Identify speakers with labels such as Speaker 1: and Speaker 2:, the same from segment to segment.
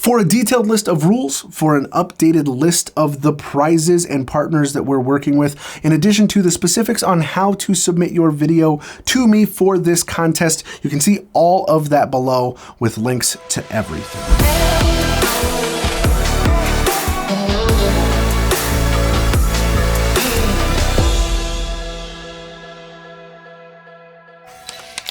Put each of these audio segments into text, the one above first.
Speaker 1: For a detailed list of rules, for an updated list of the prizes and partners that we're working with, in addition to the specifics on how to submit your video to me for this contest, you can see all of that below with links to everything.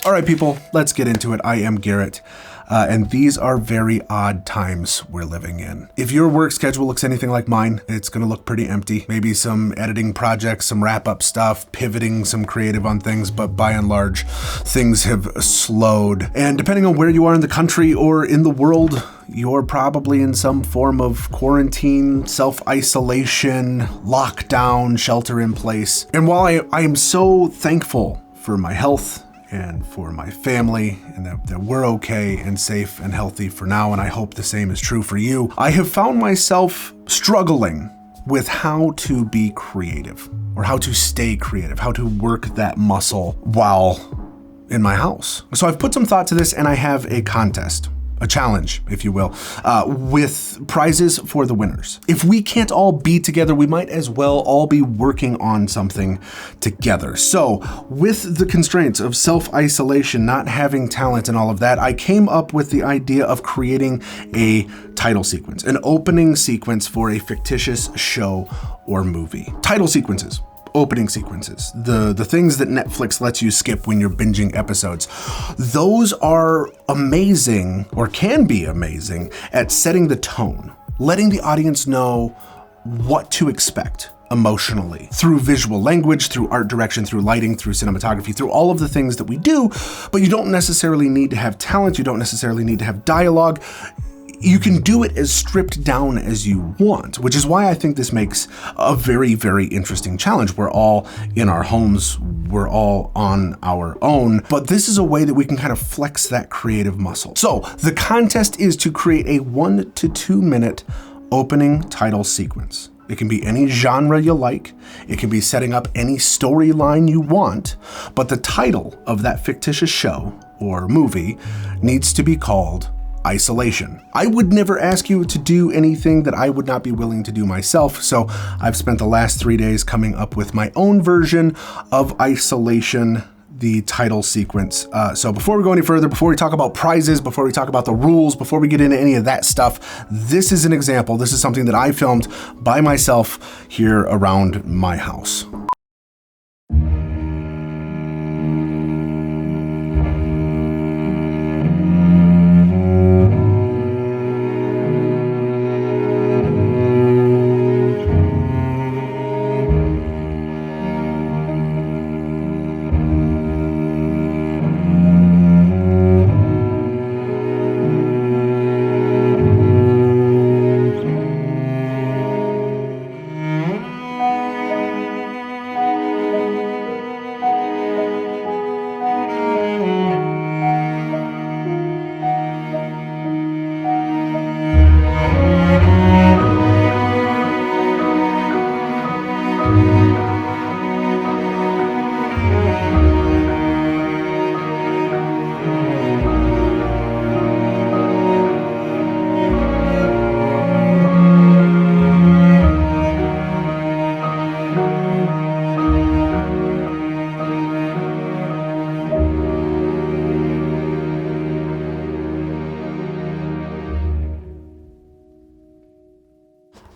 Speaker 1: All right, people, let's get into it. I am Garrett, and these are very odd times we're living in. If your work schedule looks anything like mine, it's gonna look pretty empty. Maybe some editing projects, some wrap-up stuff, pivoting some creative on things, but by and large, things have slowed. And depending on where you are in the country or in the world, you're probably in some form of quarantine, self-isolation, lockdown, shelter in place. And while I am so thankful for my health and for my family, and that we're okay and safe and healthy for now, and I hope the same is true for you, I have found myself struggling with how to be creative, or how to stay creative, how to work that muscle while in my house. So I've put some thought to this, and I have a contest, a challenge, if you will, with prizes for the winners. If we can't all be together, we might as well all be working on something together. So with the constraints of self-isolation, not having talent and all of that, I came up with the idea of creating a title sequence, an opening sequence for a fictitious show or movie. Title sequences, opening sequences, the things that Netflix lets you skip when you're binging episodes. Those are amazing, or can be amazing, at setting the tone, letting the audience know what to expect emotionally through visual language, through art direction, through lighting, through cinematography, through all of the things that we do. But you don't necessarily need to have talent, you don't necessarily need to have dialogue. You can do it as stripped down as you want, which is why I think this makes a very, very interesting challenge. We're all in our homes, we're all on our own, but this is a way that we can kind of flex that creative muscle. So the contest is to create a 1 to 2 minute opening title sequence. It can be any genre you like, it can be setting up any storyline you want, but the title of that fictitious show or movie needs to be called Isolation. I would never ask you to do anything that I would not be willing to do myself, so I've spent the last 3 days coming up with my own version of Isolation, the title sequence. So before we go any further, before we talk about prizes, before we talk about the rules, before we get into any of that stuff, this is an example. This is something that I filmed by myself here around my house.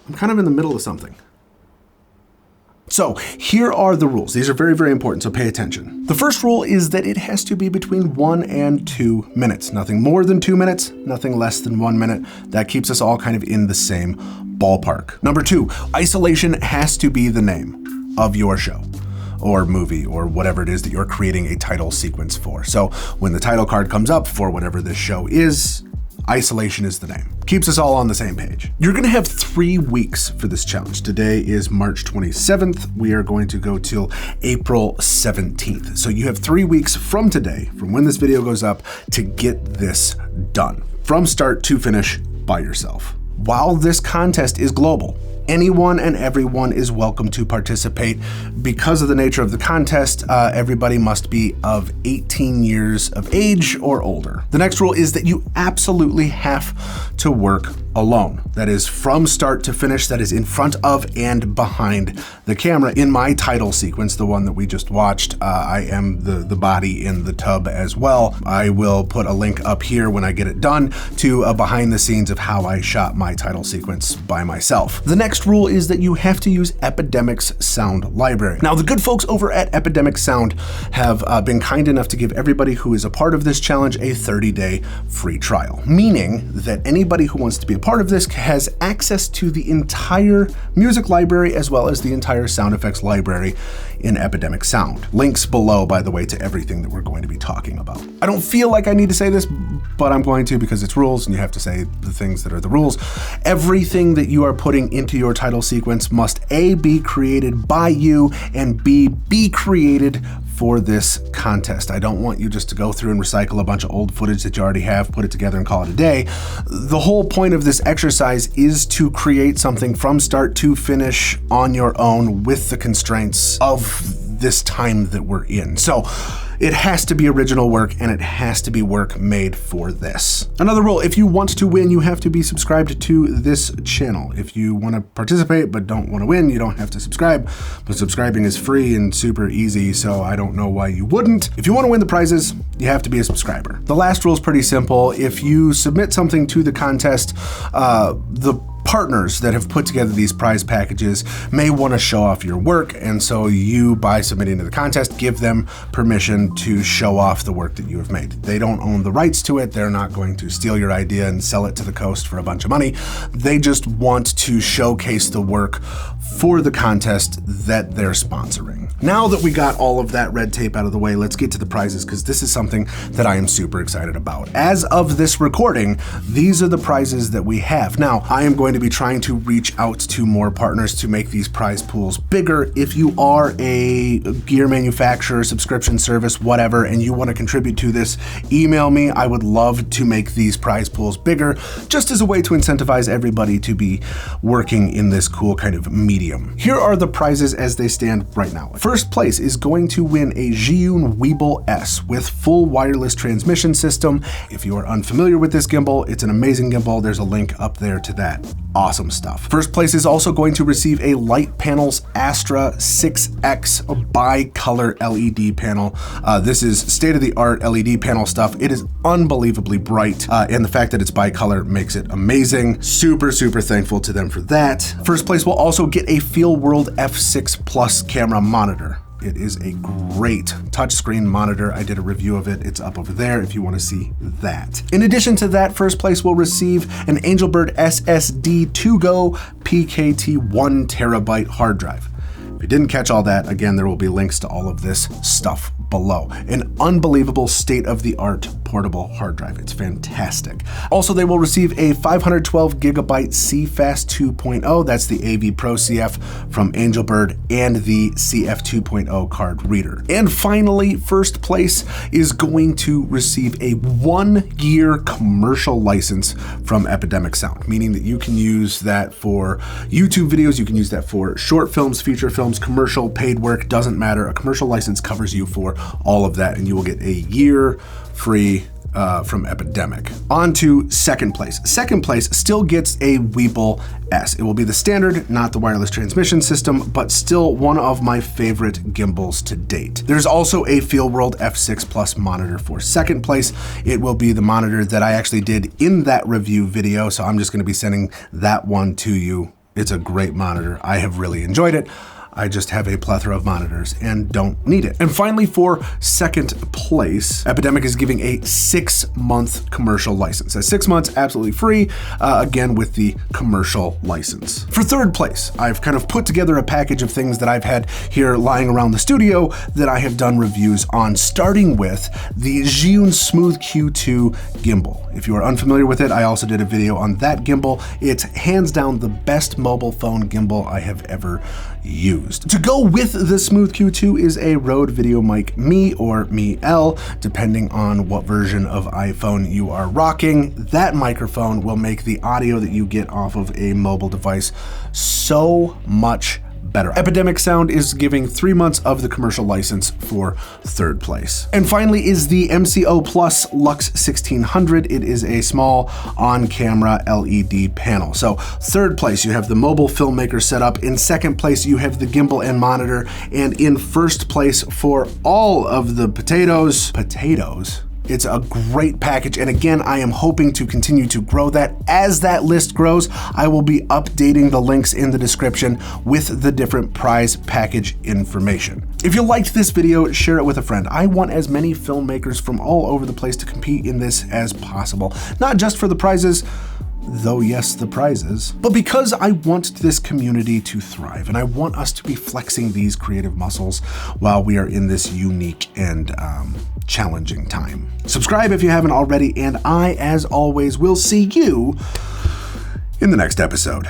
Speaker 1: I'm kind of in the middle of something. So here are the rules. These are very, very important, so pay attention. The first rule is that it has to be between 1 and 2 minutes. Nothing more than 2 minutes, nothing less than 1 minute. That keeps us all kind of in the same ballpark. Number 2, Isolation has to be the name of your show or movie or whatever it is that you're creating a title sequence for. So when the title card comes up for whatever this show is, Isolation is the name. Keeps us all on the same page. You're gonna have 3 weeks for this challenge. Today is March 27th. We are going to go till April 17th. So you have 3 weeks from today, from when this video goes up, to get this done. From start to finish by yourself. While this contest is global Anyone and everyone is welcome to participate. Because of the nature of the contest, everybody must be of 18 years of age or older. The next rule is that you absolutely have to work alone. That is from start to finish, that is in front of and behind the camera. In my title sequence, the one that we just watched, I am the body in the tub as well. I will put a link up here when I get it done to a behind the scenes of how I shot my title sequence by myself. The next rule is that you have to use Epidemic's sound library. Now, the good folks over at Epidemic Sound have been kind enough to give everybody who is a part of this challenge a 30-day free trial, meaning that anybody who wants to be a part of this has access to the entire music library as well as the entire sound effects library in Epidemic Sound. Links below, by the way, to everything that we're going to be talking about. I don't feel like I need to say this, but I'm going to because it's rules and you have to say the things that are the rules. Everything that you are putting into your title sequence must A, be created by you, and B, be created for this contest. I don't want you just to go through and recycle a bunch of old footage that you already have, put it together and call it a day. The whole point of this exercise is to create something from start to finish on your own with the constraints of this time that we're in. So it has to be original work and it has to be work made for this. Another rule, if you want to win, you have to be subscribed to this channel. If you want to participate but don't want to win, you don't have to subscribe. But subscribing is free and super easy, so I don't know why you wouldn't. If you want to win the prizes, you have to be a subscriber. The last rule is pretty simple. If you submit something to the contest, the partners that have put together these prize packages may want to show off your work, and so you, by submitting to the contest, give them permission to show off the work that you have made. They don't own the rights to it. They're not going to steal your idea and sell it to the coast for a bunch of money. They just want to showcase the work for the contest that they're sponsoring. Now that we got all of that red tape out of the way, let's get to the prizes, because this is something that I am super excited about. As of this recording, these are the prizes that we have. Now, I am going to be trying to reach out to more partners to make these prize pools bigger. If you are a gear manufacturer, subscription service, whatever, and you want to contribute to this, email me. I would love to make these prize pools bigger, just as a way to incentivize everybody to be working in this cool kind of medium. Here are the prizes as they stand right now. First place is going to win a Zhiyun Weeble S with full wireless transmission system. If you are unfamiliar with this gimbal, it's an amazing gimbal. There's a link up there to that. Awesome stuff. First place is also going to receive a Light Panels Astra 6X bi-color LED panel. This is state-of-the-art LED panel stuff. It is unbelievably bright, and the fact that it's bi-color makes it amazing. Super, super thankful to them for that. First place will also get a Feel World F6 Plus camera monitor. It is a great touchscreen monitor. I did a review of it. It's up over there if you want to see that. In addition to that, first place will receive an Angelbird SSD 2Go PKT 1 terabyte hard drive. If you didn't catch all that, again, there will be links to all of this stuff below. An unbelievable state-of-the-art portable hard drive. It's fantastic. Also, they will receive a 512 gigabyte CFast 2.0. That's the AV Pro CF from Angelbird and the CF 2.0 card reader. And finally, first place is going to receive a 1-year commercial license from Epidemic Sound, meaning that you can use that for YouTube videos, you can use that for short films, feature films, commercial, paid work, doesn't matter. A commercial license covers you for all of that, and you will get a year free from Epidemic. On to second place. Second place still gets a Weeble S. It will be the standard, not the wireless transmission system, but still one of my favorite gimbals to date. There's also a Feel World F6 Plus monitor for second place. It will be the monitor that I actually did in that review video, so I'm just going to be sending that one to you. It's a great monitor. I have really enjoyed it. I just have a plethora of monitors and don't need it. And finally, for second place, Epidemic is giving a 6-month commercial license. That's 6 months absolutely free, again with the commercial license. For third place, I've kind of put together a package of things that I've had here lying around the studio that I have done reviews on, starting with the Zhiyun Smooth Q2 gimbal. If you are unfamiliar with it, I also did a video on that gimbal. It's hands down the best mobile phone gimbal I have ever used. used. To go with the Smooth Q2 is a Rode VideoMic Me or Me L, depending on what version of iPhone you are rocking. That microphone will make the audio that you get off of a mobile device so much better. Epidemic Sound is giving 3 months of the commercial license for third place. And finally is the MCO Plus Lux 1600. It is a small on-camera LED panel. So third place, you have the mobile filmmaker setup. In second place, you have the gimbal and monitor. And in first place for all of the potatoes, it's a great package, and again, I am hoping to continue to grow that. As that list grows, I will be updating the links in the description with the different prize package information. If you liked this video, share it with a friend. I want as many filmmakers from all over the place to compete in this as possible, not just for the prizes, though yes, the prizes, but because I want this community to thrive and I want us to be flexing these creative muscles while we are in this unique and challenging time. Subscribe if you haven't already, and I, as always, will see you in the next episode.